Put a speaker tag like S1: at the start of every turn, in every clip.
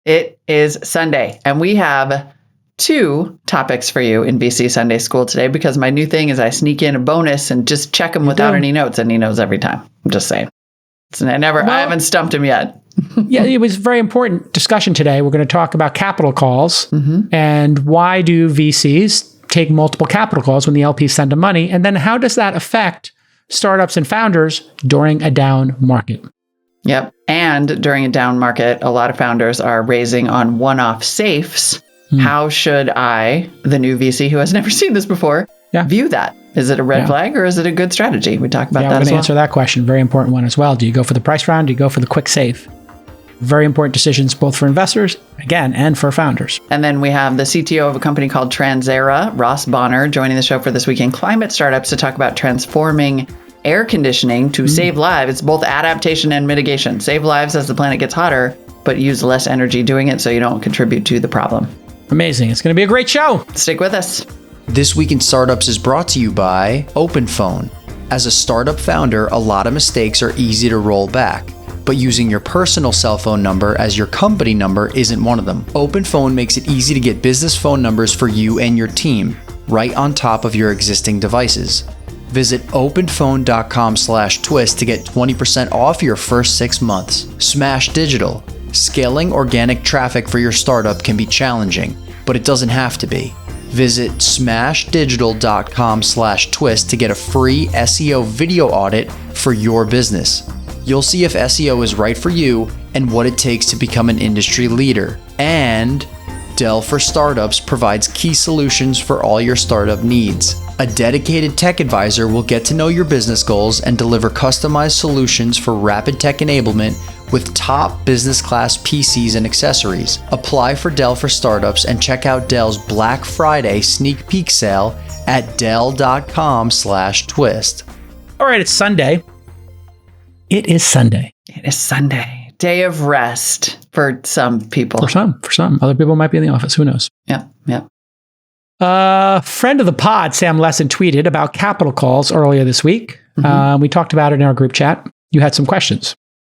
S1: It is Sunday, and we have 2 topics for you in VC Sunday School today, because my new thing is I sneak in a bonus and just check him without any notes, and he knows every time. I'm just saying. I haven't stumped him yet.
S2: Yeah, it was a very important discussion today. We're going to talk about capital calls and why do VCs take multiple capital calls when the LPs send them money, and then how does that affect startups and founders during a down market?
S1: Yep. And during a down market, a lot of founders are raising on one-off safes. How should I, the new VC who has never seen this before, view that? Is it a red flag or is it a good strategy? We talk about that as well.
S2: We're going to answer that question. Very important one as well. Do you go for the price round? Do you go for the quick save? Very important decisions both for investors, again, and for founders.
S1: And then we have the CTO of a company called Transaera, Ross Bonner, joining the show for This Week in Climate Startups to talk about transforming air conditioning to save lives. It's both adaptation and mitigation. Save lives as the planet gets hotter, but use less energy doing it so you don't contribute to the problem.
S2: Amazing. It's going to be a great show.
S1: Stick with us.
S3: This Week in Startups is brought to you by OpenPhone. As a startup founder, a lot of mistakes are easy to roll back, but using your personal cell phone number as your company number isn't one of them. OpenPhone makes it easy to get business phone numbers for you and your team right on top of your existing devices. Visit openphone.com/twist to get 20% off your first 6 months. Smash Digital. Scaling organic traffic for your startup can be challenging, but it doesn't have to be. Visit smashdigital.com/twist to get a free SEO video audit for your business. You'll see if SEO is right for you and what it takes to become an industry leader. And Dell for Startups provides key solutions for all your startup needs. A dedicated tech advisor will get to know your business goals and deliver customized solutions for rapid tech enablement with top business class PCs and accessories. Apply for Dell for Startups and check out Dell's Black Friday sneak peek sale at dell.com/twist.
S2: All right, it's Sunday. It is Sunday.
S1: It is Sunday. Day of rest for some people.
S2: For some. Other people might be in the office. Who knows?
S1: Yeah.
S2: Friend of the pod, Sam Lesson, tweeted about capital calls earlier this week. We talked about it in our group chat. You had some questions.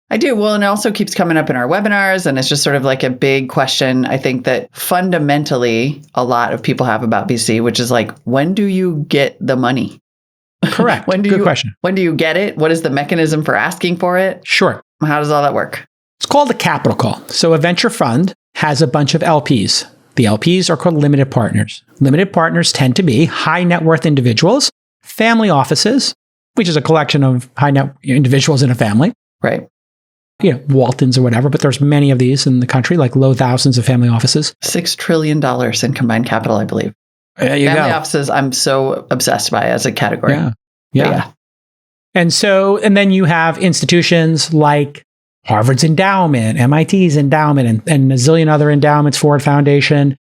S1: I do. Well, and it also keeps coming up in our webinars, and it's just sort of like a big question. I think that fundamentally a lot of people have about VC, which is like, when do you get the money?
S2: Correct. Good question.
S1: When do you get it? What is the mechanism for asking for it?
S2: Sure.
S1: How does all that work?
S2: It's called a capital call. So a venture fund has a bunch of LPs. The LPs are called limited partners. Limited partners tend to be high net worth individuals, family offices, which is a collection of high net individuals in a family.
S1: Right.
S2: Waltons or whatever, but there's many of these in the country, like low thousands of family offices.
S1: $6 trillion in combined capital, I believe. Family offices, I'm so obsessed by as a category.
S2: Yeah. And then you have institutions like Harvard's endowment, MIT's endowment, and a zillion other endowments, Ford Foundation,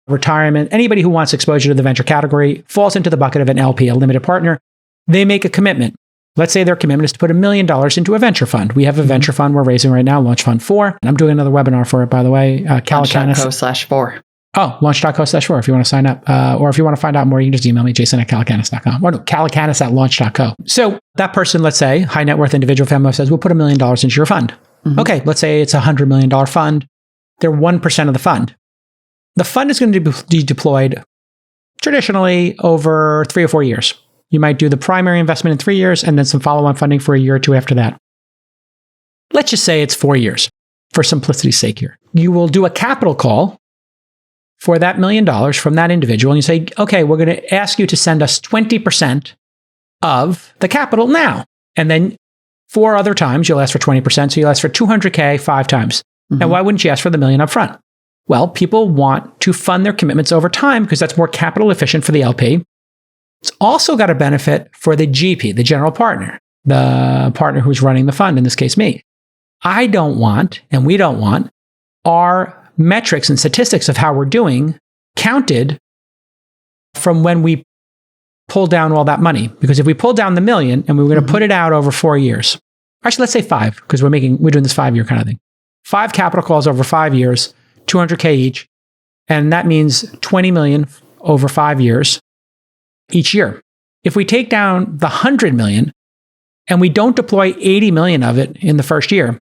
S2: retirement. Anybody who wants exposure to the venture category falls into the bucket of an LP, a limited partner. They make a commitment. Let's say their commitment is to put $1 million into a venture fund. We have a venture fund we're raising right now, Launch Fund 4. And I'm doing another webinar for it, by the way.
S1: Launch.co/4.
S2: Oh, launch.co/4 if you want to sign up. Or if you want to find out more, you can just email me, jason@calacanis.com. Or no, calacanis@launch.co. So that person, let's say, high net worth individual family says, we'll put $1 million into your fund. Okay, let's say it's a $100 million fund. They're 1% of the fund. The fund is going to be deployed traditionally over 3 or 4 years. You might do the primary investment in 3 years and then some follow-on funding for a year or two after that. Let's just say it's 4 years for simplicity's sake here. You will do a capital call for that $1 million from that individual. And you say, okay, we're going to ask you to send us 20% of the capital now. And then 4 other times, you'll ask for 20%. So you'll ask for $200K 5 times. And why wouldn't you ask for the $1 million up front? Well, people want to fund their commitments over time because that's more capital efficient for the LP. It's also got a benefit for the GP, the general partner, the partner who's running the fund, in this case, me. I don't want, and we don't want, our metrics and statistics of how we're doing counted from when we pull down all that money. Because if we pull down the $1 million and we were going to put it out over 4 years, actually, let's say 5, because we're doing this 5-year kind of thing. 5 capital calls over 5 years, $200K each. And that means $20 million over 5 years each year. If we take down the $100 million and we don't deploy $80 million of it in the first year,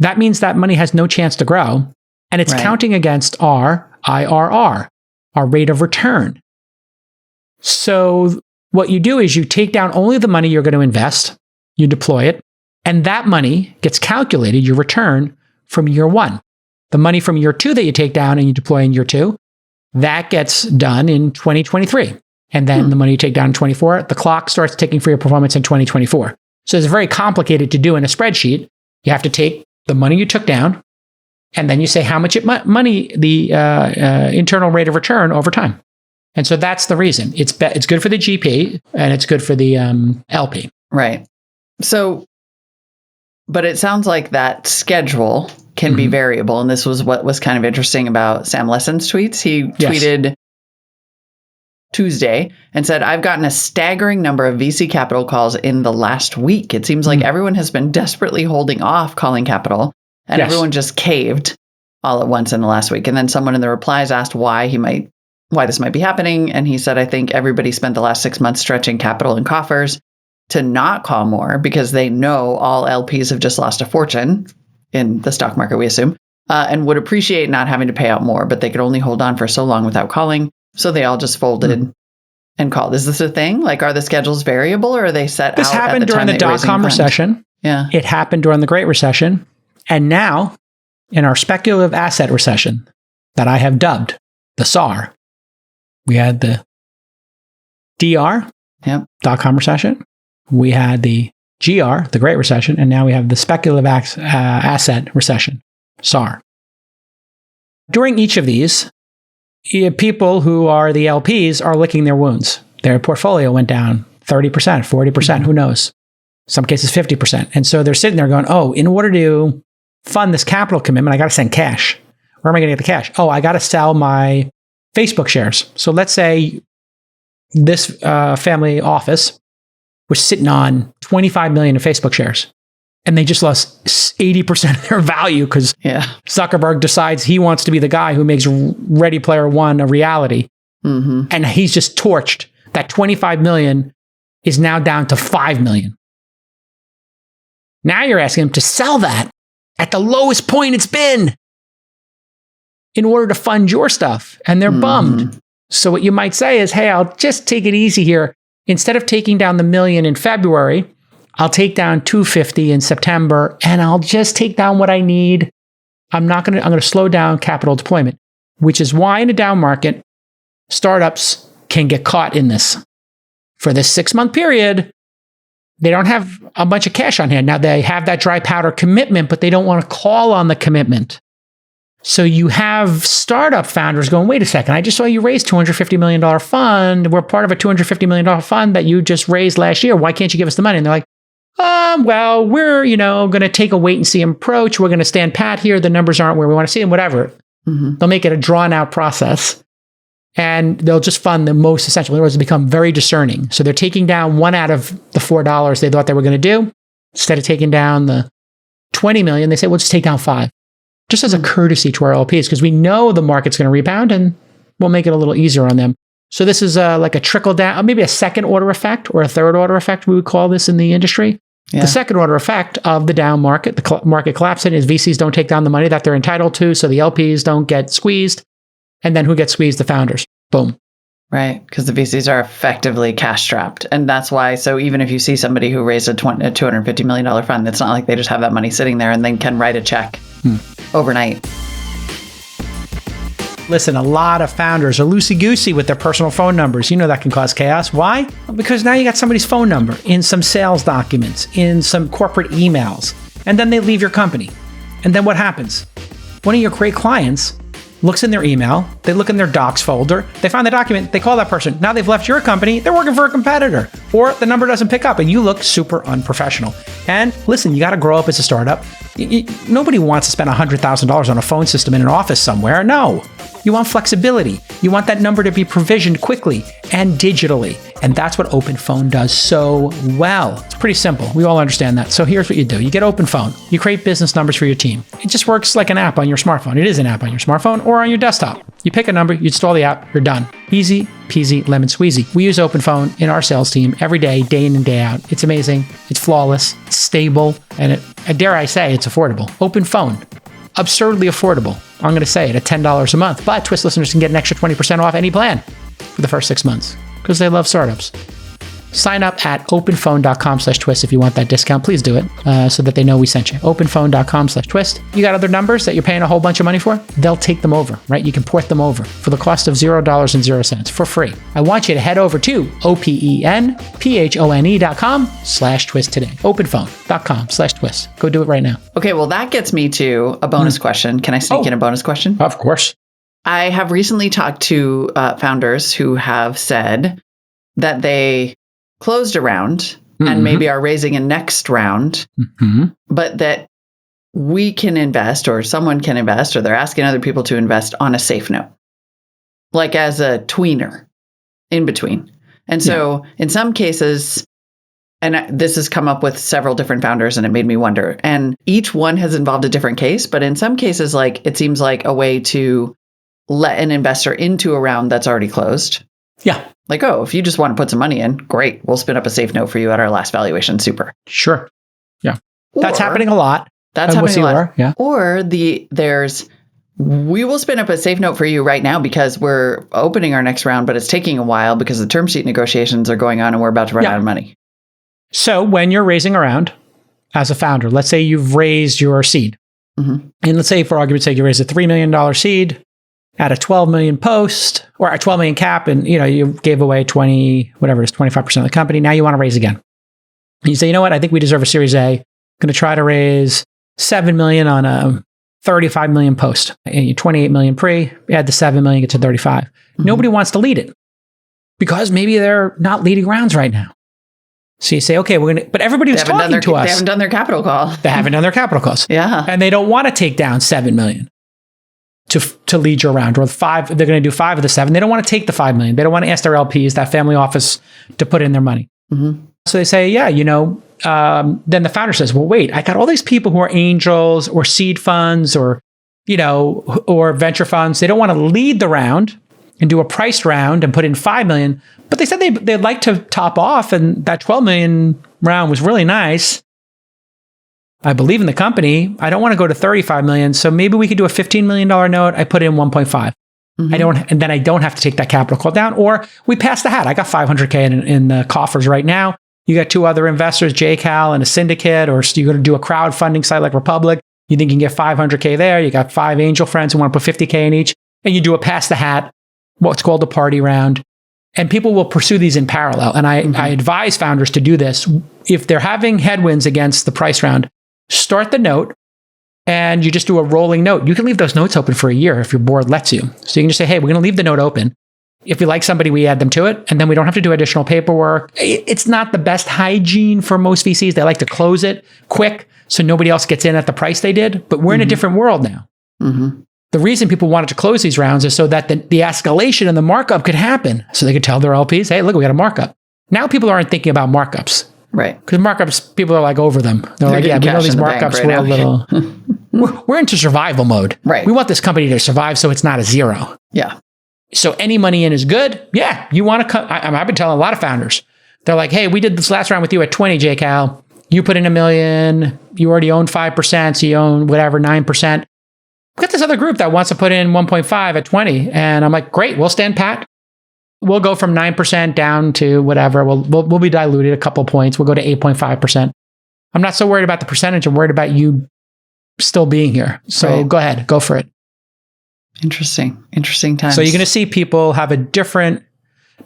S2: that means that money has no chance to grow. And it's
S1: Right.
S2: counting against our IRR, our rate of return. So what you do is you take down only the money you're going to invest, you deploy it, and that money gets calculated, your return, from year one. The money from year two that you take down and you deploy in year two, that gets done in 2023. And then the money you take down in 24, the clock starts ticking for your performance in 2024. So it's very complicated to do in a spreadsheet. You have to take the money you took down, and then you say how much money, the internal rate of return over time. And so that's the reason. It's good for the GP and it's good for the LP.
S1: Right. So, but it sounds like that schedule can be variable. And this was what was kind of interesting about Sam Lesson's tweets. He tweeted Tuesday and said, I've gotten a staggering number of VC capital calls in the last week. It seems like everyone has been desperately holding off calling capital, and everyone just caved all at once in the last week. And then someone in the replies asked why this might be happening. And he said, I think everybody spent the last 6 months stretching capital in coffers to not call more because they know all LPs have just lost a fortune in the stock market, we assume, and would appreciate not having to pay out more, but they could only hold on for so long without calling. So they all just folded and called. Is this a thing? Like, are the schedules variable, or are they set
S2: This
S1: out
S2: happened
S1: at the
S2: during
S1: time
S2: the dot-com recession.
S1: Yeah.
S2: It happened during the Great Recession. And now, in our speculative asset recession that I have dubbed the SAR, we had the DR, dot-com recession. We had the GR, the Great Recession. And now we have the speculative asset recession, SAR. During each of these, people who are the LPs are licking their wounds. Their portfolio went down 30%, 40%, who knows? Some cases 50%. And so they're sitting there going, oh, in order to fund this capital commitment, I got to send cash. Where am I going to get the cash? Oh, I got to sell my Facebook shares. So let's say this family office was sitting on 25 million in Facebook shares, and they just lost 80% of their value because Zuckerberg decides he wants to be the guy who makes Ready Player One a reality. And he's just torched. That 25 million is now down to 5 million. Now you're asking him to sell that at the lowest point it's been in order to fund your stuff. And they're bummed. So what you might say is, hey, I'll just take it easy here. Instead of taking down the million in February, I'll take down 250 in September, and I'll just take down what I need. I'm going to slow down capital deployment, which is why in a down market, startups can get caught in this. For this 6-month period, they don't have a bunch of cash on hand. Now they have that dry powder commitment, but they don't want to call on the commitment. So you have startup founders going, wait a second, I just saw you raise $250 million fund. We're part of a $250 million fund that you just raised last year. Why can't you give us the money? And they're like, well, we're, going to take a wait and see approach. We're going to stand pat here. The numbers aren't where we want to see them, whatever. They'll make it a drawn out process, and they'll just fund the most essential. In other words, become very discerning. So they're taking down one out of the $4 they thought they were going to do. Instead of taking down the 20 million, they say, we'll just take down 5. Just as a courtesy to our LPs, because we know the market's going to rebound and we'll make it a little easier on them. So this is like a trickle down, maybe a second order effect or a third order effect, we would call this in the industry. The second order effect of the down market, the market collapsing, is VCs don't take down the money that they're entitled to, so the LPs don't get squeezed. And then who gets squeezed? The founders. Boom.
S1: Right, because the VCs are effectively cash strapped. And that's why, so even if you see somebody who raised a $250 million fund, it's not like they just have that money sitting there and then can write a check overnight.
S2: Listen, a lot of founders are loosey-goosey with their personal phone numbers. You know that can cause chaos. Why? Because now you got somebody's phone number in some sales documents, in some corporate emails, and then they leave your company. And then what happens? One of your great clients looks in their email, they look in their docs folder, they find the document, they call that person. Now they've left your company, they're working for a competitor, or the number doesn't pick up and you look super unprofessional. And listen, you got to grow up as a startup. Nobody wants to spend $100,000 on a phone system in an office somewhere. No. You want flexibility. You want that number to be provisioned quickly and digitally. And that's what OpenPhone does so well. It's pretty simple. We all understand that. So here's what you do. You get OpenPhone. You create business numbers for your team. It just works like an app on your smartphone. It is an app on your smartphone or on your desktop. You pick a number, you install the app, you're done. Easy peasy, lemon squeezy. We use OpenPhone in our sales team every day in and day out. It's amazing. It's flawless. It's stable. And dare I say, it's affordable. OpenPhone. absurdly affordable. I'm going to say it at $10 a month, but Twist listeners can get an extra 20% off any plan for the first 6 months because they love startups. Sign up at openphone.com/twist if you want that discount. Please do it so that they know we sent you. Openphone.com/twist. You got other numbers that you're paying a whole bunch of money for? They'll take them over, right? You can port them over for the cost of $0.00 for free. I want you to head over to openphone.com/twist today. Openphone.com/twist. Go do it right now.
S1: Okay, well, that gets me to a bonus question. Can I sneak in a bonus question?
S2: Of course.
S1: I have recently talked to founders who have said that they closed a round and maybe are raising a next round, but that we can invest or someone can invest or they're asking other people to invest on a safe note, like as a tweener in between. And so in some cases, and this has come up with several different founders and it made me wonder, and each one has involved a different case, but in some cases, like it seems like a way to let an investor into a round that's already closed.
S2: Yeah.
S1: Like, oh, if you just want to put some money in, great. We'll spin up a safe note for you at our last valuation. Super.
S2: Sure. Yeah. That's happening a lot.
S1: That's happening a lot.
S2: Yeah.
S1: Or we will spin up a safe note for you right now because we're opening our next round, but it's taking a while because the term sheet negotiations are going on and we're about to run out of money.
S2: So when you're raising a round as a founder, let's say you've raised your seed. And let's say for argument's sake, you raised a $3 million seed at a 12 million post or a 12 million cap, and you gave away 20, whatever it is, 25% of the company. Now you want to raise again. And you say, you know what? I think we deserve a Series A. I'm going to try to raise 7 million on a 35 million post. And you 28 million pre, add the 7 million, get to 35. Nobody wants to lead it because maybe they're not leading rounds right now. So you say, okay, but everybody was talking to us.
S1: They haven't done their capital call.
S2: They haven't done their capital calls.
S1: Yeah.
S2: And they don't want to take down 7 million. To lead your round, or 5, they're going to do 5 of the 7. They don't want to take the 5 million. They don't want to ask their LPs, that family office, to put in their money. So they say, then the founder says, well, wait, I got all these people who are angels or seed funds or venture funds. They don't want to lead the round and do a priced round and put in 5 million, but they said they'd like to top off, and that 12 million round was really nice. I believe in the company. I don't want to go to 35 million. So maybe we could do a $15 million note. I put in 1.5. And then I don't have to take that capital call down, or we pass the hat. I got 500K in the coffers right now. You got 2 other investors, JCal and a syndicate, or you're going to do a crowdfunding site like Republic. You think you can get 500K there. You got 5 angel friends who want to put 50K in each, and you do a pass the hat, what's called a party round. And people will pursue these in parallel. And I advise founders to do this. If they're having headwinds against the price round, start the note and you just do a rolling note. You can leave those notes open for a year if your board lets you. So you can just say, hey, we're going to leave the note open. If we like somebody, we add them to it, and then we don't have to do additional paperwork. It's not the best hygiene for most VCs. They like to close it quick so nobody else gets in at the price they did. But we're in a different world now. The reason people wanted to close these rounds is so that the escalation and the markup could happen. So they could tell their LPs, hey, look, we got a markup. Now people aren't thinking about markups. Right. Because markups, people are like over them. They're like, yeah, we know these markups, we're a little, we're into survival mode. Right. We want this company to survive so it's not a zero. Yeah. So any money in is good. Yeah. You want to come. I've been telling a lot of founders. They're like, hey, we did this last round with you at 20, JCal. You put in $1 million. You already own 5%. So you own whatever, 9%. We got this other group that wants to put in 1.5 at 20. And I'm like, great, we'll stand pat. We'll go from 9% down to whatever. We'll be diluted a couple points. We'll go to 8.5%. I'm not so worried about the percentage. I'm worried about you still being here. So go ahead, go for it. Interesting times. So you're going to see people have a different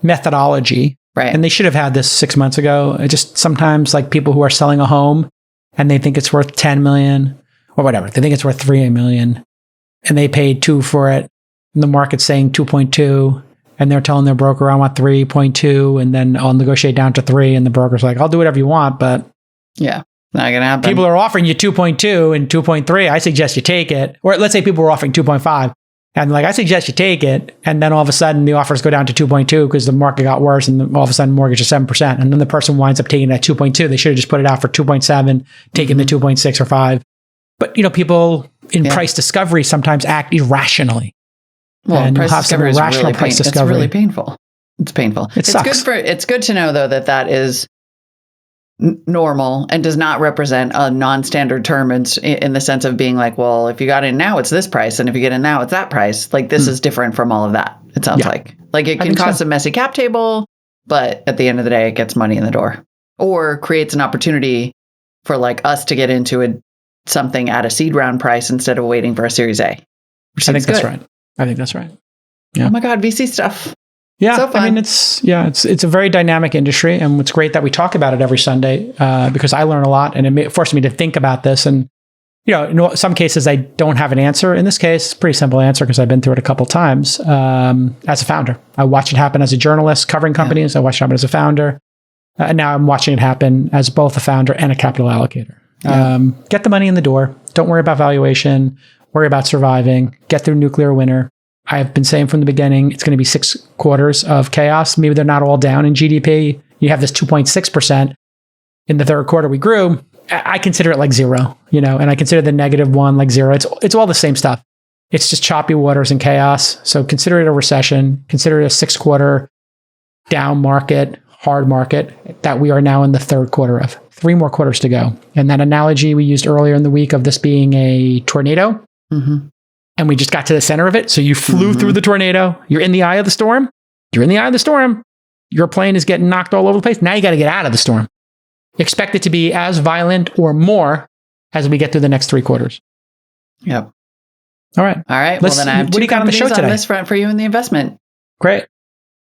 S2: methodology. Right. And they should have had this 6 months ago. It just sometimes like people who are selling a home and they think it's worth 10 million or whatever. They think it's worth 3 million and they paid 2 for it. And the market's saying 2.2. And they're telling their broker, I want 3.2, and then I'll negotiate down to 3. And the broker's like, I'll do whatever you want, but yeah, not going to happen. People are offering you 2.2 and 2.3. I suggest you take it. Or let's say people were offering 2.5, and like, I suggest you take it. And then all of a sudden the offers go down to 2.2 because the market got worse, and then all of a sudden mortgage is 7%. And then the person winds up taking that 2.2. They should have just put it out for 2.7, taking the 2.6 or 5. But people in price discovery sometimes act irrationally. Well, and price discovery is really painful. It's really painful. It's painful. It's good to know though that is
S1: normal and does not represent a non-standard term in the sense of being like, well, if you got in now, it's this price. And if you get in now, it's that price. Like this is different from all of that. It sounds like it can cause a messy cap table, but at the end of the day, it gets money in the door or creates an opportunity for like us to get into something at a seed round price instead of waiting for a Series A.
S2: I think that's right. I think that's right. Yeah.
S1: Oh my God, VC stuff.
S2: Yeah,
S1: so fun.
S2: I mean, it's a very dynamic industry, and it's great that we talk about it every Sunday because I learn a lot, and it forced me to think about this. And in some cases, I don't have an answer. In this case, it's a pretty simple answer because I've been through it a couple of times as a founder. I watched it happen as a journalist covering companies. I watched it happen as a founder, and now I'm watching it happen as both a founder and a capital allocator. Get the money in the door. Don't worry about valuation. Worry about surviving. Get through nuclear winter. I've been saying from the beginning, it's going to be 6 quarters of chaos. Maybe they're not all down in GDP. You have this 2.6%. In the third quarter, we grew. I consider it like zero, and I consider the -1 like zero. It's all the same stuff. It's just choppy waters and chaos. So consider it a recession. Consider it a 6-quarter down market, hard market that we are now in the third quarter of. 3 more quarters to go. And that analogy we used earlier in the week of this being a tornado. Mm-hmm. And we just got to the center of it. So you flew through the tornado. You're in the eye of the storm. You're in the eye of the storm. Your plane is getting knocked all over the place. Now you got to get out of the storm. Expect it to be as violent or more as we get through the next 3 quarters.
S1: Yep.
S2: All right.
S1: Well, then I have 2 companies on this front for you in the investment.
S2: Great.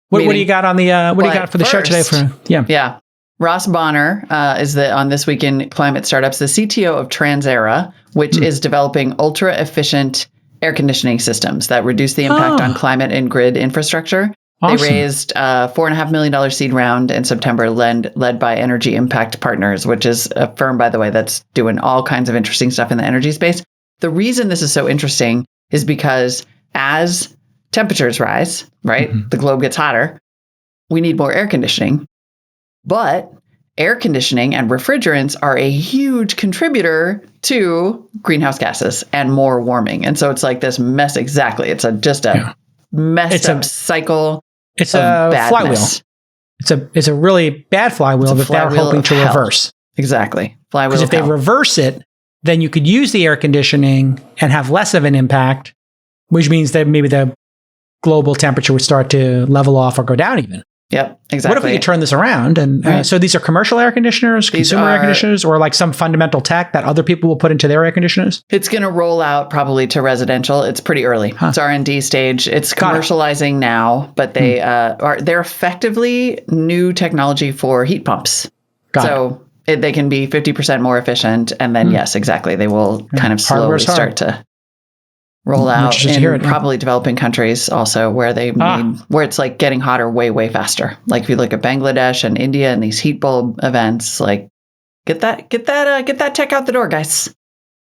S2: What do you got on the? What do you got for the show today?
S1: Yeah. Ross Bonner is on This Week in Climate Startups, the CTO of Transaera, which is developing ultra efficient air conditioning systems that reduce the impact on climate and grid infrastructure. Awesome. They raised a $4.5 million seed round in September, led by Energy Impact Partners, which is a firm, by the way, that's doing all kinds of interesting stuff in the energy space. The reason this is so interesting is because as temperatures rise, right, the globe gets hotter, we need more air conditioning. But air conditioning and refrigerants are a huge contributor to greenhouse gases and more warming. And so it's like this mess. Exactly. It's messed up cycle.
S2: It's a
S1: badness.
S2: flywheel. It's a really bad flywheel that they're hoping to reverse.
S1: Exactly. Flywheel.
S2: Because if they reverse it, then you could use the air conditioning and have less of an impact, which means that maybe the global temperature would start to level off or go down even.
S1: Yep, exactly.
S2: What if we could turn this around? And so these are commercial air conditioners, consumer air conditioners, or like some fundamental tech that other people will put into their air conditioners?
S1: It's going to roll out probably to residential. It's pretty early. It's R&D stage. It's commercializing now, but they're effectively new technology for heat pumps. They can be 50% more efficient. And then, yes, exactly. They will kind of slowly start to roll out in probably developing countries also where where it's like getting hotter way, way faster. Like if you look at Bangladesh and India and these heat bulb events, like get that tech out the door, guys.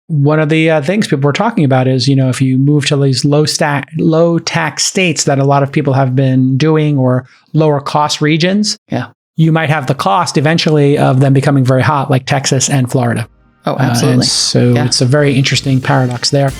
S2: One of the things people were talking about is, if you move to these low tax states that a lot of people have been doing or lower cost regions, you might have the cost eventually of them becoming very hot, like Texas and Florida.
S1: Oh, absolutely.
S2: It's a very interesting paradox there.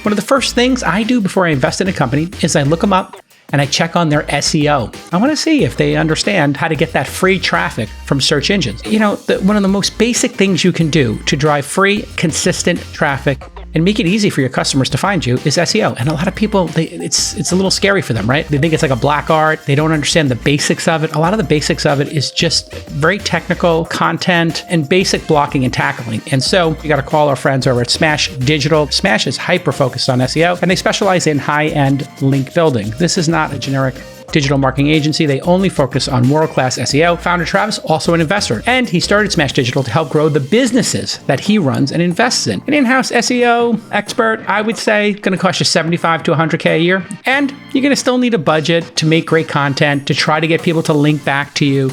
S2: One of the first things I do before I invest in a company is I look them up and I check on their SEO. I want to see if they understand how to get that free traffic from search engines. One of the most basic things you can do to drive free, consistent traffic and make it easy for your customers to find you is SEO. And a lot of people, it's a little scary for them, right? They think it's like a black art. They don't understand the basics of it. A lot of the basics of it is just very technical content and basic blocking and tackling. And so you got to call our friends over at Smash Digital. Smash is hyper-focused on SEO, and they specialize in high-end link building. This is not a generic digital marketing agency. They only focus on world-class SEO. Founder Travis, also an investor, and he started Smash Digital to help grow the businesses that he runs and invests in. An in-house SEO expert, I would say, going to cost you $75 to $100K a year, and you're going to still need a budget to make great content, to try to get people to link back to you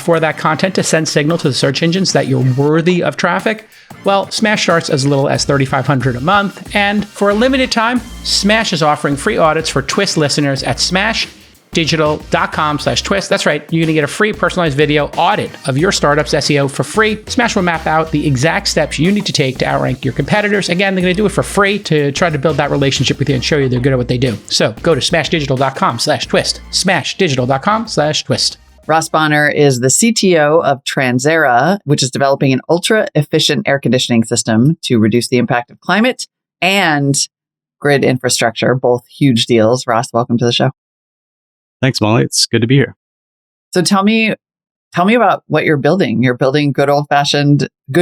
S2: for that content, to send signal to the search engines that you're worthy of traffic. Well, Smash starts as little as $3,500 a month, and for a limited time, Smash is offering free audits for Twist listeners at smashdigital.com/twist. That's right. You're going to get a free personalized video audit of your startup's SEO for free. Smash will map out the exact steps you need to take to outrank your competitors. Again, they're going to do it for free to try to build that relationship with you and show you they're good at what they do. So go to smashdigital.com/twist. smashdigital.com/twist.
S1: Ross Bonner is the CTO of Transaera, which is developing an ultra-efficient air conditioning system to reduce the impact of climate and grid infrastructure, both huge deals. Ross, welcome to the show.
S4: Thanks, Molly. It's good to be here.
S1: So tell me about what you're building. You're building good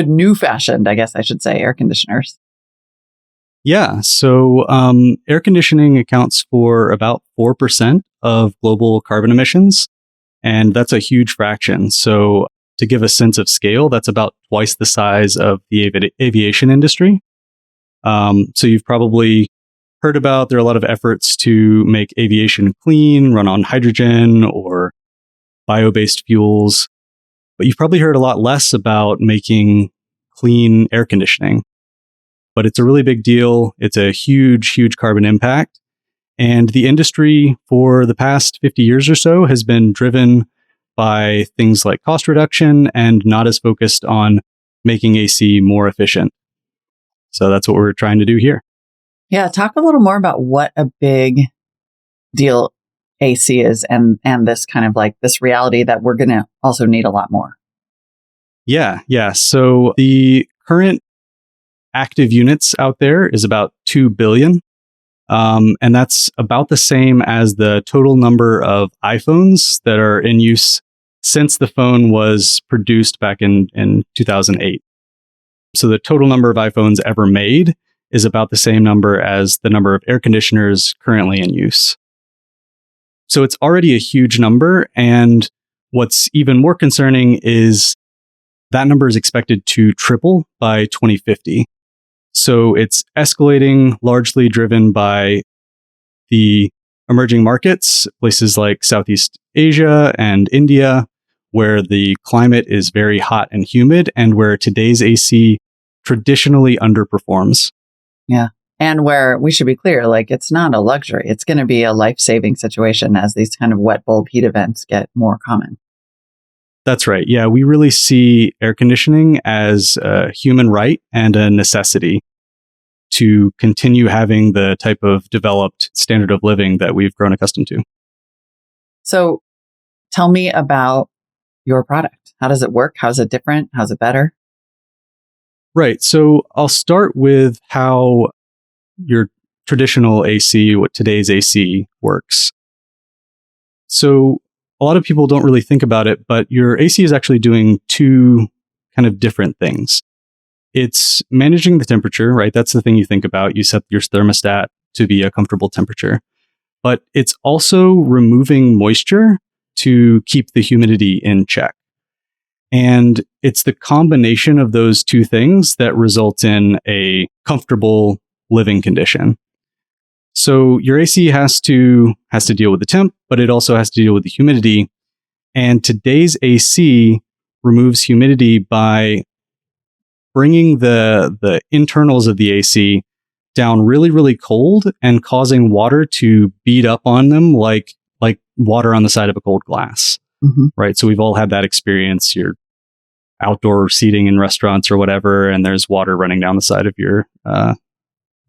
S1: new fashioned, I guess I should say, air conditioners.
S4: Yeah. So air conditioning accounts for about 4% of global carbon emissions. And that's a huge fraction. So to give a sense of scale, that's about twice the size of the aviation industry. So you've probably heard about, there are a lot of efforts to make aviation clean, run on hydrogen or bio-based fuels. But you've probably heard a lot less about making clean air conditioning. But it's a really big deal. It's a huge, huge carbon impact. And the industry for the past 50 years or so has been driven by things like cost reduction and not as focused on making AC more efficient. So that's what we're trying to do here.
S1: Yeah, talk a little more about what a big deal AC is and this kind of like this reality that we're going to also need a lot more.
S4: Yeah. So the current active units out there is about 2 billion. And that's about the same as the total number of iPhones that are in use since the phone was produced back in 2008. So the total number of iPhones ever made is about the same number as the number of air conditioners currently in use. So it's already a huge number. And what's even more concerning is that number is expected to triple by 2050. So it's escalating, largely driven by the emerging markets, places like Southeast Asia and India, where the climate is very hot and humid and where today's AC traditionally underperforms.
S1: Yeah. And where we should be clear, like it's not a luxury. It's going to be a life-saving situation as these kind of wet bulb heat events get more common.
S4: That's right. Yeah, we really see air conditioning as a human right and a necessity to continue having the type of developed standard of living that we've grown accustomed to.
S1: So tell me about your product. How does it work? How's it different? How's it better?
S4: Right. So I'll start with how your traditional AC, what today's AC works. So a lot of people don't really think about it, but your AC is actually doing two kind of different things. It's managing the temperature, right? That's the thing you think about. You set your thermostat to be a comfortable temperature. But it's also removing moisture to keep the humidity in check. And it's the combination of those two things that results in a comfortable living condition. So your AC has to deal with the temp, but it also has to deal with the humidity. And today's AC removes humidity by bringing the internals of the AC down really, really cold and causing water to bead up on them like water on the side of a cold glass.
S1: Mm-hmm.
S4: Right. So we've all had that experience. You're outdoor seating in restaurants or whatever, and there's water running down the side of your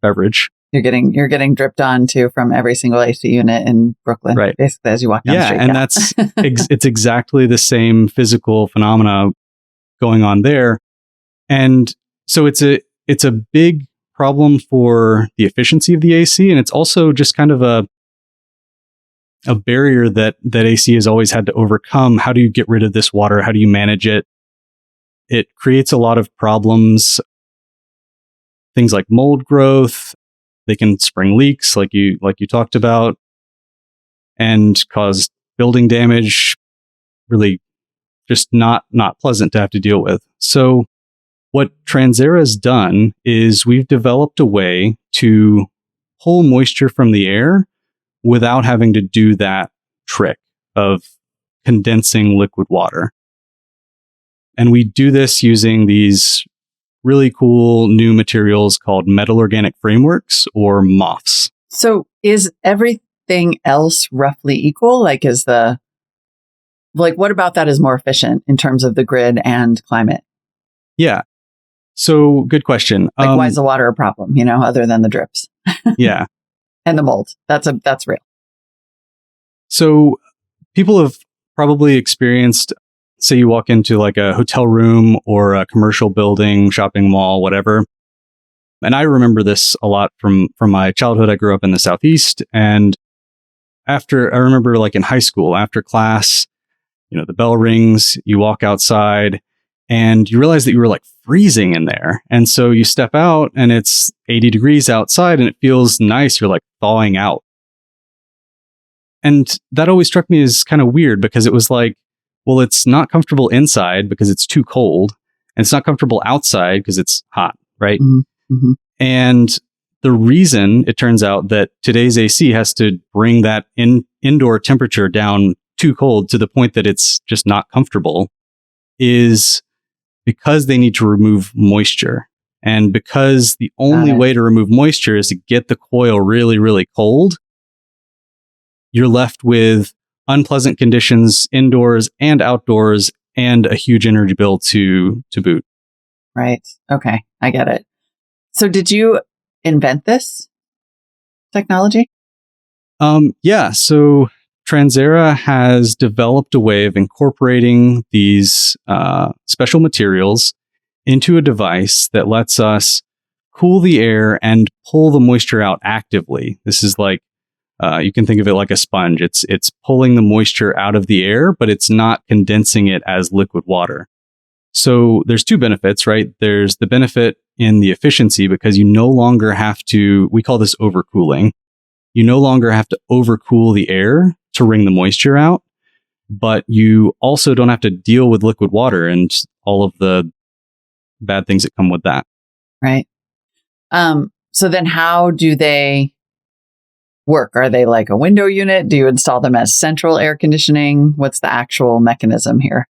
S4: beverage.
S1: You're getting dripped on too from every single AC unit in Brooklyn,
S4: right?
S1: Basically, as you walk down the street.
S4: And that's it's exactly the same physical phenomena going on there. And so it's a big problem for the efficiency of the AC, and it's also just kind of a barrier that AC has always had to overcome. How do you get rid of this water? How do you manage it? It creates a lot of problems. Things like mold growth. They can spring leaks, like you talked about, and cause building damage. Really, just not pleasant to have to deal with. So, what Transaera's done is we've developed a way to pull moisture from the air without having to do that trick of condensing liquid water. And we do this using these really cool new materials called metal organic frameworks, or MOFs.
S1: So is everything else roughly equal? What about that is more efficient in terms of the grid and climate?
S4: Yeah. So good question.
S1: Why is the water a problem, other than the drips?
S4: Yeah.
S1: And the mold. That's real.
S4: So people have probably experienced, say you walk into like a hotel room or a commercial building, shopping mall, whatever. And I remember this a lot from my childhood. I grew up in the Southeast. And I remember like in high school, after class, the bell rings, you walk outside and you realize that you were like freezing in there. And so you step out and it's 80 degrees outside and it feels nice. You're like thawing out. And that always struck me as kind of weird because it was like, well, it's not comfortable inside because it's too cold, and it's not comfortable outside because it's hot, right?
S1: Mm-hmm. Mm-hmm.
S4: And the reason it turns out that today's AC has to bring that indoor temperature down too cold to the point that it's just not comfortable is because they need to remove moisture. And because the only way to remove moisture is to get the coil really, really cold, you're left with unpleasant conditions indoors and outdoors and a huge energy bill to boot.
S1: Right. Okay. I get it. So did you invent this technology?
S4: Yeah. So Transaera has developed a way of incorporating these special materials into a device that lets us cool the air and pull the moisture out actively. This is like, you can think of it like a sponge. It's pulling the moisture out of the air, but it's not condensing it as liquid water. So there's two benefits, right? There's the benefit in the efficiency because you no longer have to, we call this overcooling. You no longer have to overcool the air to wring the moisture out, but you also don't have to deal with liquid water and all of the bad things that come with that.
S1: Right. So then how do they work? Are they like a window unit? Do you install them as central air conditioning? What's the actual mechanism here?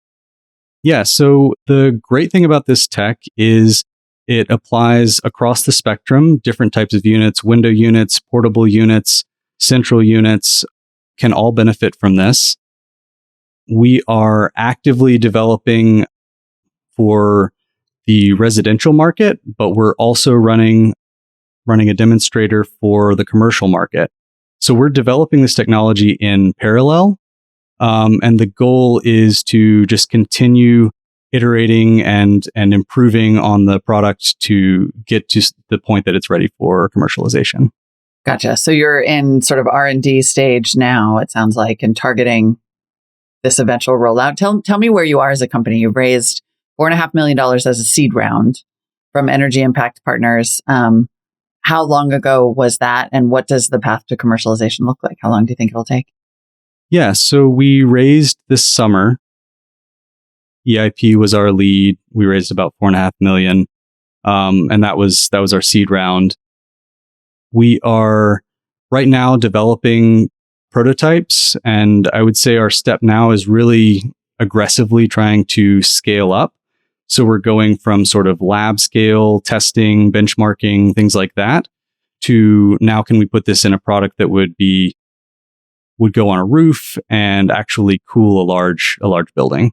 S4: Yeah. So the great thing about this tech is it applies across the spectrum, different types of units, window units, portable units, central units can all benefit from this. We are actively developing for the residential market, but we're also running a demonstrator for the commercial market. So we're developing this technology in parallel. And the goal is to just continue iterating and improving on the product to get to the point that it's ready for commercialization.
S1: Gotcha. So you're in sort of R&D stage now, it sounds like, and targeting this eventual rollout. Tell me where you are as a company. You've raised $4.5 million as a seed round from Energy Impact Partners. How long ago was that? And what does the path to commercialization look like? How long do you think it'll take?
S4: Yeah, so we raised this summer. EIP was our lead. We raised about $4.5 million. And that was our seed round. We are right now developing prototypes. And I would say our step now is really aggressively trying to scale up. So we're going from sort of lab scale testing, benchmarking, things like that, to now can we put this in a product that would go on a roof and actually cool a large building.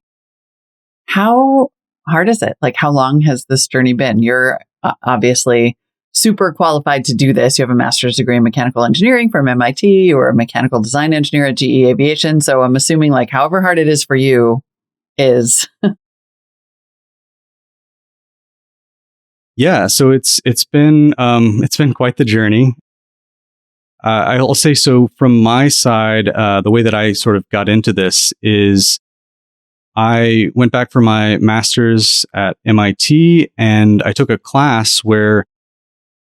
S1: How hard is it? Like, how long has this journey been? You're obviously super qualified to do this. You have a master's degree in mechanical engineering from MIT or a mechanical design engineer at GE Aviation. So I'm assuming like however hard it is for you is.
S4: Yeah. So it's been quite the journey. I'll say so from my side, the way that I sort of got into this is I went back for my master's at MIT and I took a class where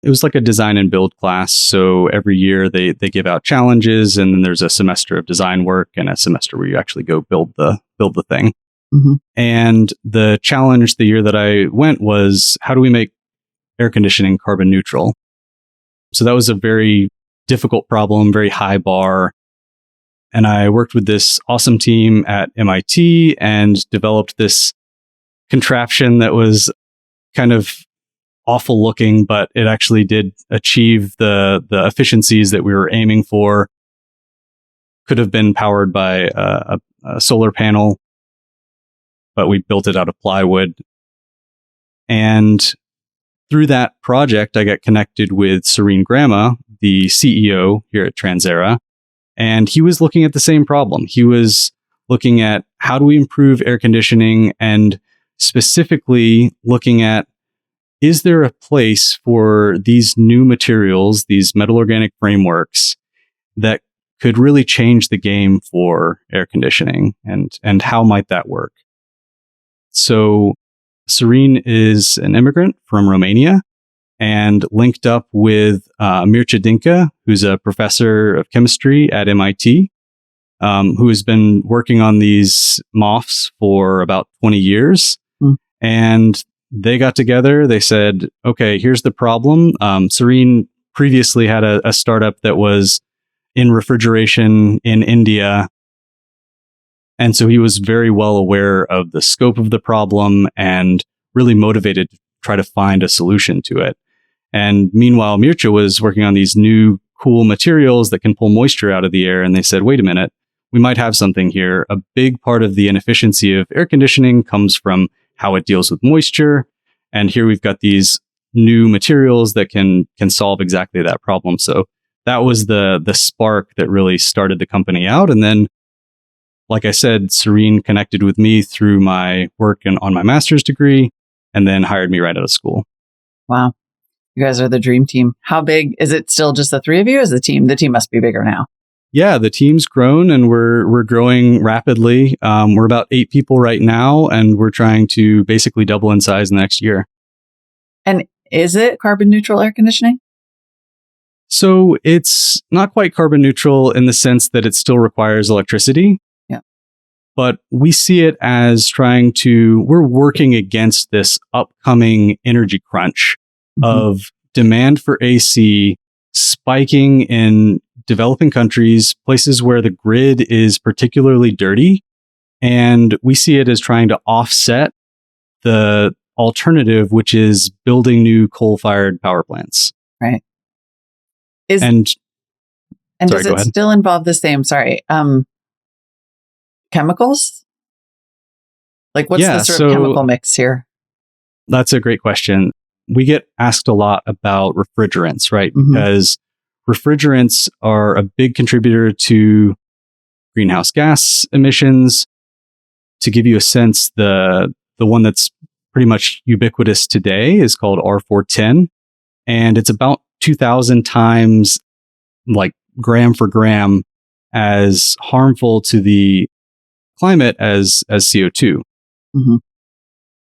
S4: it was like a design and build class. So every year they give out challenges and then there's a semester of design work and a semester where you actually go build the thing.
S1: Mm-hmm.
S4: And the challenge the year that I went was how do we make air conditioning carbon neutral? So that was a very difficult problem, very high bar. And I worked with this awesome team at MIT and developed this contraption that was kind of awful looking, but it actually did achieve the efficiencies that we were aiming for. Could have been powered by a solar panel, but we built it out of plywood. And through that project, I got connected with Serene Grama, the CEO here at Transaera, and he was looking at the same problem. He was looking at how do we improve air conditioning, and specifically looking at, is there a place for these new materials, these metal organic frameworks that could really change the game for air conditioning, and how might that work? So Serene is an immigrant from Romania and linked up with Mircea Dinca, who's a professor of chemistry at MIT, who has been working on these MOFs for about 20 years. And they got together. They said, okay, here's the problem. Serene previously had a startup that was in refrigeration in India. And so he was very well aware of the scope of the problem and really motivated to try to find a solution to it. And meanwhile, Mircea was working on these new cool materials that can pull moisture out of the air. And they said, wait a minute, we might have something here. A big part of the inefficiency of air conditioning comes from how it deals with moisture. And here we've got these new materials that can solve exactly that problem. So that was the spark that really started the company out. And then, like I said, Serene connected with me through my work on my master's degree, and then hired me right out of school.
S1: Wow. You guys are the dream team. How big is it? Still just the three of you? Is the team? The team must be bigger now.
S4: Yeah, the team's grown, and we're growing rapidly. We're about 8 people right now, and we're trying to basically double in size next year.
S1: And is it carbon neutral air conditioning?
S4: So it's not quite carbon neutral in the sense that it still requires electricity.
S1: Yeah.
S4: But we see it as we're working against this upcoming energy crunch of demand for AC spiking in developing countries, places where the grid is particularly dirty. And we see it as trying to offset the alternative, which is building new coal-fired power plants.
S1: Right.
S4: And
S1: does it still involve the same, chemicals? Like, what's the sort of chemical mix here?
S4: That's a great question. We get asked a lot about refrigerants, right? Because refrigerants are a big contributor to greenhouse gas emissions. To give you a sense, the one that's pretty much ubiquitous today is called R410, and it's about 2,000 times, like gram for gram, as harmful to the climate as CO2.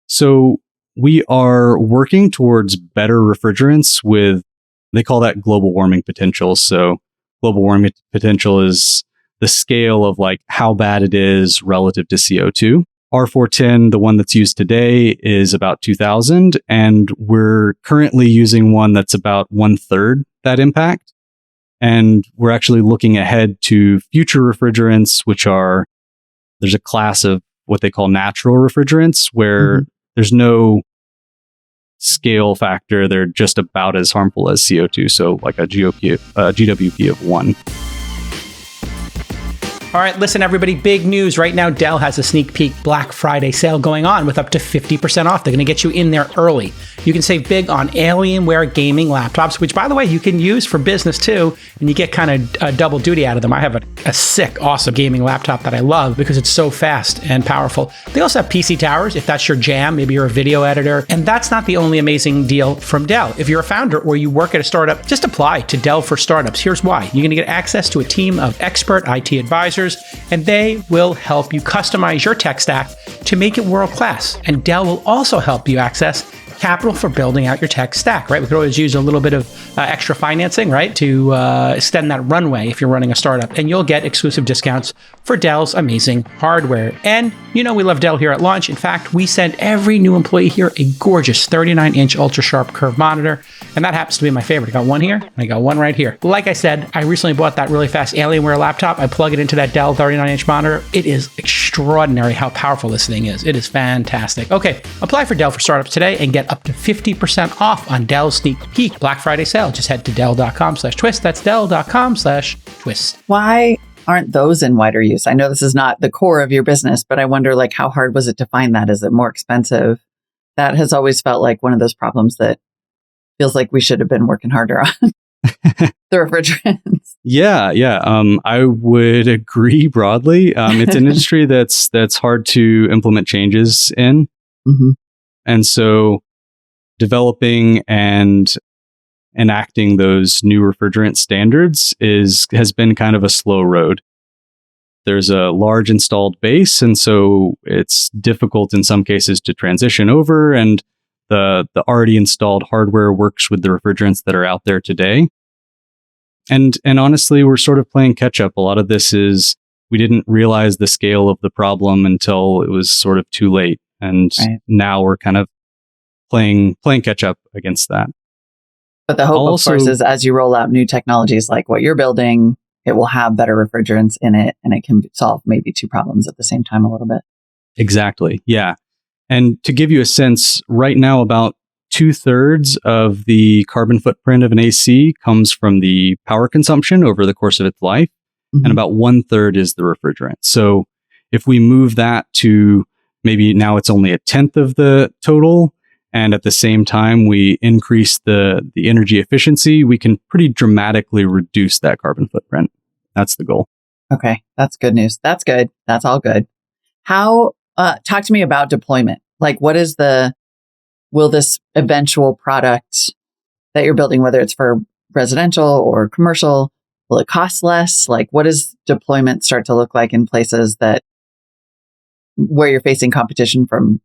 S4: So we are working towards better refrigerants they call that global warming potential. So global warming potential is the scale of like how bad it is relative to CO2. R410, the one that's used today, is about 2,000, and we're currently using one that's about 1/3 that impact. And we're actually looking ahead to future refrigerants, there's a class of what they call natural refrigerants, where there's no scale factor. They're just about as harmful as CO2. So like a GWP of 1.
S2: All right, listen, everybody, big news. Right now, Dell has a sneak peek Black Friday sale going on with up to 50% off. They're going to get you in there early. You can save big on Alienware gaming laptops, which, by the way, you can use for business too, and you get kind of double duty out of them. I have a sick, awesome gaming laptop that I love because it's so fast and powerful. They also have PC towers, if that's your jam. Maybe you're a video editor. And that's not the only amazing deal from Dell. If you're a founder or you work at a startup, just apply to Dell for Startups. Here's why. You're going to get access to a team of expert IT advisors, and they will help you customize your tech stack to make it world-class. And Dell will also help you access capital for building out your tech stack, right? We could always use a little bit of extra financing, right, to extend that runway if you're running a startup. And you'll get exclusive discounts for Dell's amazing hardware. And you know we love Dell here at Launch. In fact, we send every new employee here a gorgeous 39-inch ultra-sharp curved monitor. And that happens to be my favorite. I got one here, and I got one right here. Like I said, I recently bought that really fast Alienware laptop. I plug it into that Dell 39-inch monitor. It is extraordinary how powerful this thing is. It is fantastic. Okay, apply for Dell for Startups today and get up to 50% off on Dell's sneak peek Black Friday sale. Just head to Dell.com/twist. That's Dell.com/twist.
S1: Why aren't those in wider use? I know this is not the core of your business, but I wonder, like, how hard was it to find that? Is it more expensive? That has always felt like one of those problems that feels like we should have been working harder on. the refrigerants.
S4: Yeah. I would agree broadly. It's an industry that's hard to implement changes in.
S1: Mm-hmm.
S4: And so developing and enacting those new refrigerant standards has been kind of a slow road. There's a large installed base, and so it's difficult in some cases to transition over, and the already installed hardware works with the refrigerants that are out there today. And honestly, we're sort of playing catch up. A lot of this is we didn't realize the scale of the problem until it was sort of too late. And now we're kind of playing catch up against that.
S1: But the hope, of course, is as you roll out new technologies like what you're building, it will have better refrigerants in it, and it can solve maybe two problems at the same time a little bit.
S4: Exactly. Yeah. And to give you a sense, right now, about 2/3 of the carbon footprint of an AC comes from the power consumption over the course of its life, and about 1/3 is the refrigerant. So if we move that to maybe now it's only 1/10 of the total, and at the same time we increase the energy efficiency, we can pretty dramatically reduce that carbon footprint. That's the goal.
S1: Okay, that's good news. That's good. That's all good. How, talk to me about deployment. Like, will this eventual product that you're building, whether it's for residential or commercial, will it cost less? Like, what does deployment start to look like in places where you're facing competition from,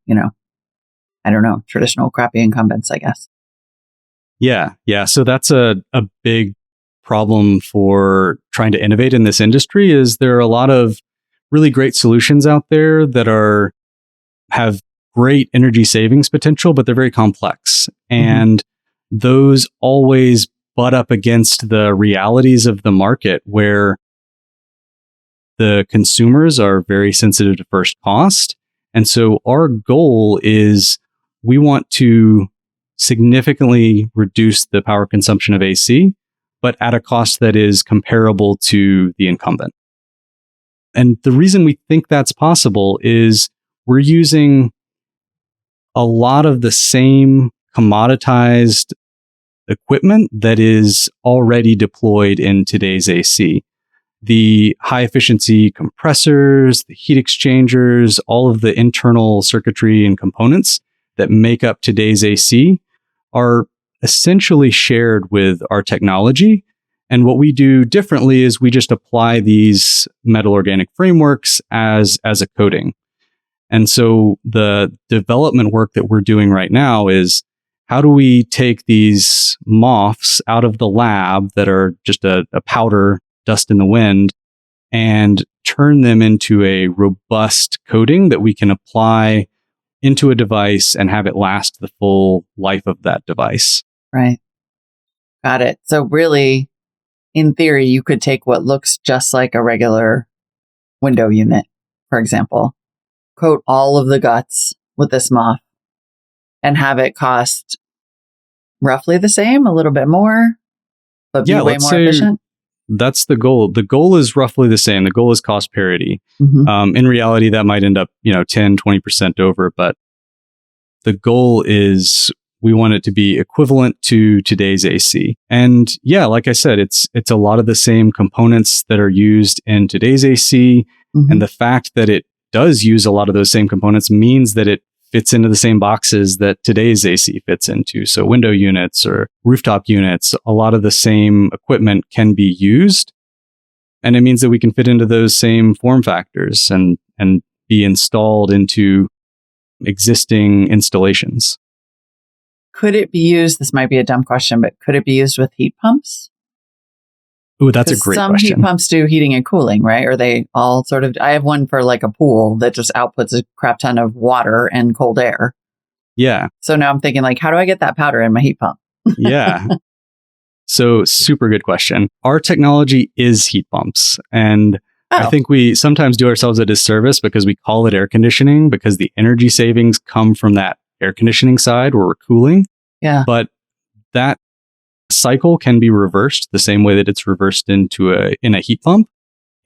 S1: I don't know, traditional crappy incumbents, I guess?
S4: Yeah. So that's a big problem for trying to innovate in this industry is there are a lot of really great solutions out there that have great energy savings potential, but they're very complex. And those always butt up against the realities of the market where the consumers are very sensitive to first cost. And so our goal is we want to significantly reduce the power consumption of AC, but at a cost that is comparable to the incumbent. And the reason we think that's possible is we're using a lot of the same commoditized equipment that is already deployed in today's AC. The high efficiency compressors, the heat exchangers, all of the internal circuitry and components that make up today's AC are essentially shared with our technology. And what we do differently is we just apply these metal organic frameworks as a coating. And so the development work that we're doing right now is how do we take these MOFs out of the lab that are just a powder, dust in the wind, and turn them into a robust coating that we can apply into a device and have it last the full life of that device.
S1: Right. Got it. So really, in theory, you could take what looks just like a regular window unit, for example, coat all of the guts with this MOF and have it cost roughly the same, a little bit more, but be way more efficient.
S4: That's the goal. The goal is roughly the same. The goal is cost parity. In reality, that might end up, 10, 20% over, but the goal is we want it to be equivalent to today's AC. And yeah, like I said, it's a lot of the same components that are used in today's AC. And the fact that it does use a lot of those same components means that it fits into the same boxes that today's AC fits into. So window units or rooftop units, a lot of the same equipment can be used. And it means that we can fit into those same form factors and be installed into existing installations.
S1: Could it be used? This might be a dumb question, but could it be used with heat pumps?
S4: Ooh, that's a great question.
S1: Some heat pumps do heating and cooling, right? Or they all sort of, I have one for like a pool that just outputs a crap ton of water and cold air.
S4: Yeah.
S1: So now I'm thinking like, how do I get that powder in my heat pump?
S4: Yeah. So super good question. Our technology is heat pumps. And I think we sometimes do ourselves a disservice because we call it air conditioning because the energy savings come from that air conditioning side where we're cooling.
S1: Yeah.
S4: But that cycle can be reversed the same way that it's reversed in a heat pump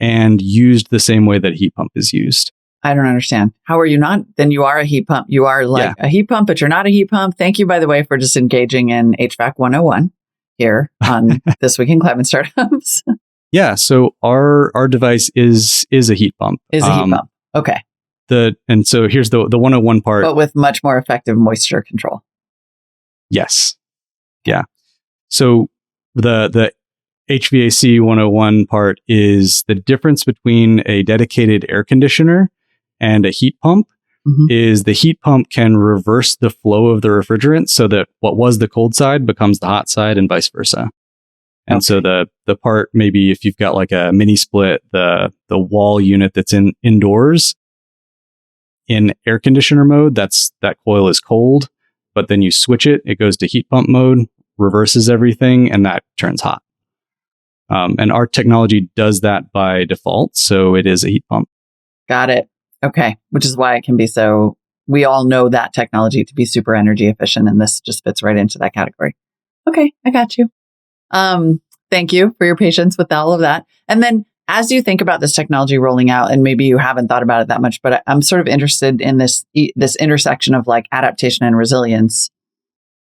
S4: and used the same way that a heat pump is used.
S1: I don't understand. How are you not? Then you are a heat pump. You are like a heat pump, but you're not a heat pump. Thank you, by the way, for just engaging in HVAC 101. here on This Week in Climate Startups.
S4: Yeah. So our device is a heat pump.
S1: Is a heat pump. Okay.
S4: And so here's the 101 part.
S1: But with much more effective moisture control.
S4: Yes. Yeah. So the HVAC 101 part is the difference between a dedicated air conditioner and a heat pump. Is the heat pump can reverse the flow of the refrigerant so that what was the cold side becomes the hot side and vice versa. And so the part, maybe if you've got like a mini split, the wall unit that's indoors in air conditioner mode, that coil is cold, but then you switch it, it goes to heat pump mode, reverses everything, and that turns hot. And our technology does that by default. So it is a heat pump.
S1: Got it. Okay. Which is why it can be we all know that technology to be super energy efficient. And this just fits right into that category. Okay. I got you. Thank you for your patience with all of that. And then as you think about this technology rolling out, and maybe you haven't thought about it that much, but I'm sort of interested in this intersection of like adaptation and resilience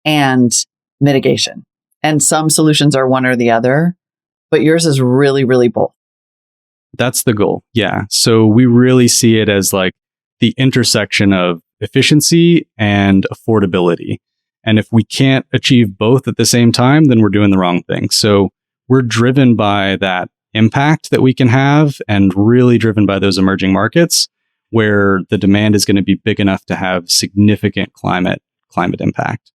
S1: and mitigation. And some solutions are one or the other, but yours is really, really both.
S4: That's the goal. Yeah. So we really see it as like the intersection of efficiency and affordability. And if we can't achieve both at the same time, then we're doing the wrong thing. So we're driven by that impact that we can have and really driven by those emerging markets where the demand is going to be big enough to have significant climate impact.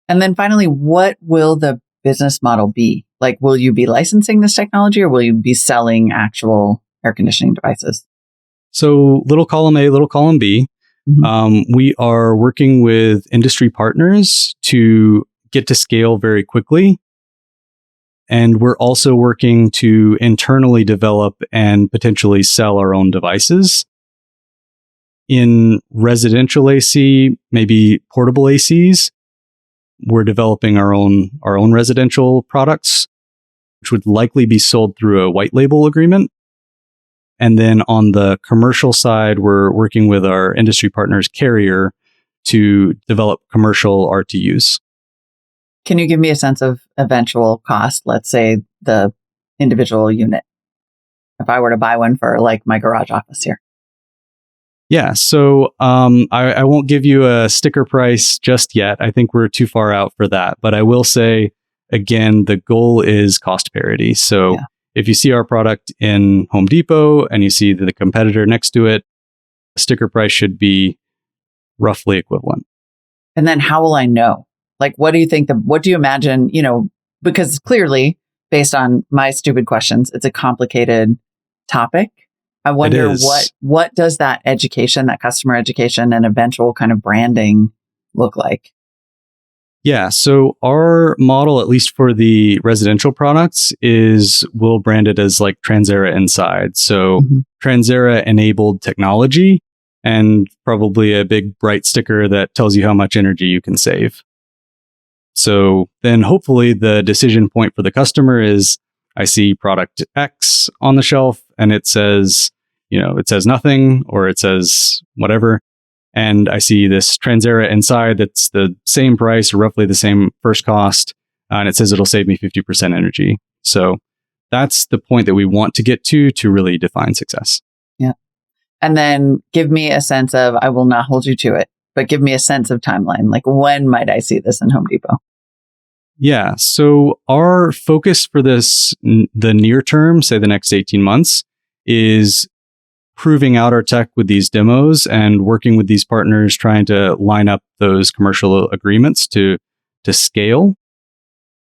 S1: And then finally, what will the business model be? Like, will you be licensing this technology or will you be selling actual air conditioning devices?
S4: So little column A, little column B. We are working with industry partners to get to scale very quickly. And we're also working to internally develop and potentially sell our own devices. In residential AC, maybe portable ACs, we're developing our own residential products, which would likely be sold through a white label agreement. And then on the commercial side, we're working with our industry partners, Carrier, to develop commercial RTUs.
S1: Can you give me a sense of eventual cost? Let's say the individual unit, if I were to buy one for like my garage office here.
S4: Yeah, so I won't give you a sticker price just yet. I think we're too far out for that. But I will say, again, the goal is cost parity. So if you see our product in Home Depot and you see the competitor next to it, the sticker price should be roughly equivalent.
S1: And then how will I know? Like, what do you think? What do you imagine? Because clearly, based on my stupid questions, it's a complicated topic. I wonder what does that education, that customer education and eventual kind of branding look like?
S4: Yeah. So our model, at least for the residential products, is we'll brand it as like Transaera inside. So Transaera enabled technology and probably a big bright sticker that tells you how much energy you can save. So then hopefully the decision point for the customer is I see product X on the shelf and it says nothing or it says whatever. And I see this Transaera inside that's the same price or roughly the same first cost. And it says it'll save me 50% energy. So that's the point that we want to get to really define success.
S1: Yeah. And then give me a sense of, I will not hold you to it, but give me a sense of timeline. Like, when might I see this in Home Depot?
S4: Yeah. So our focus for this, the near term, say the next 18 months, is proving out our tech with these demos and working with these partners, trying to line up those commercial agreements to scale.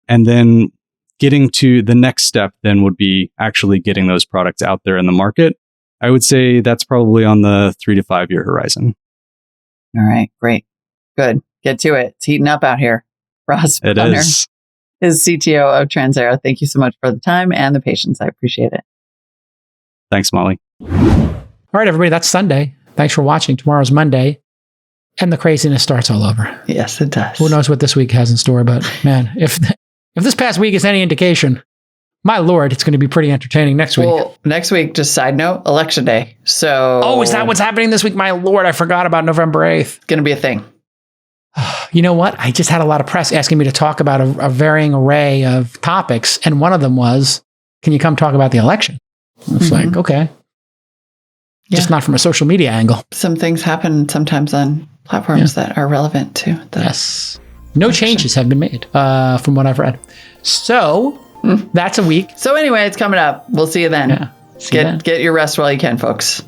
S4: And then getting to the next step then would be actually getting those products out there in the market. I would say that's probably on the 3 to 5 year horizon.
S1: All right, great. Good. Get to it. It's heating up out here. Ross Bonner is CTO of Transaera. Thank you so much for the time and the patience. I appreciate it.
S4: Thanks, Molly.
S2: All right, everybody, that's Sunday. Thanks for watching. Tomorrow's Monday, and the craziness starts all over.
S1: Yes, it does.
S2: Who knows what this week has in store, but man, if this past week is any indication, my Lord, it's going to be pretty entertaining next week.
S1: Well, next week, just side note, Election Day. So,
S2: is that what's happening this week? My Lord, I forgot about November 8th.
S1: It's going to be a thing.
S2: you know what? I just had a lot of press asking me to talk about a varying array of topics. And one of them was, can you come talk about the election? It's like, okay. Just not from a social media angle.
S1: Some things happen sometimes on platforms that are relevant to the
S2: Yes. No election. Changes have been made from what I've read. So that's a week.
S1: So anyway, it's coming up. We'll see you then.
S2: Yeah.
S1: Get your rest while you can, folks.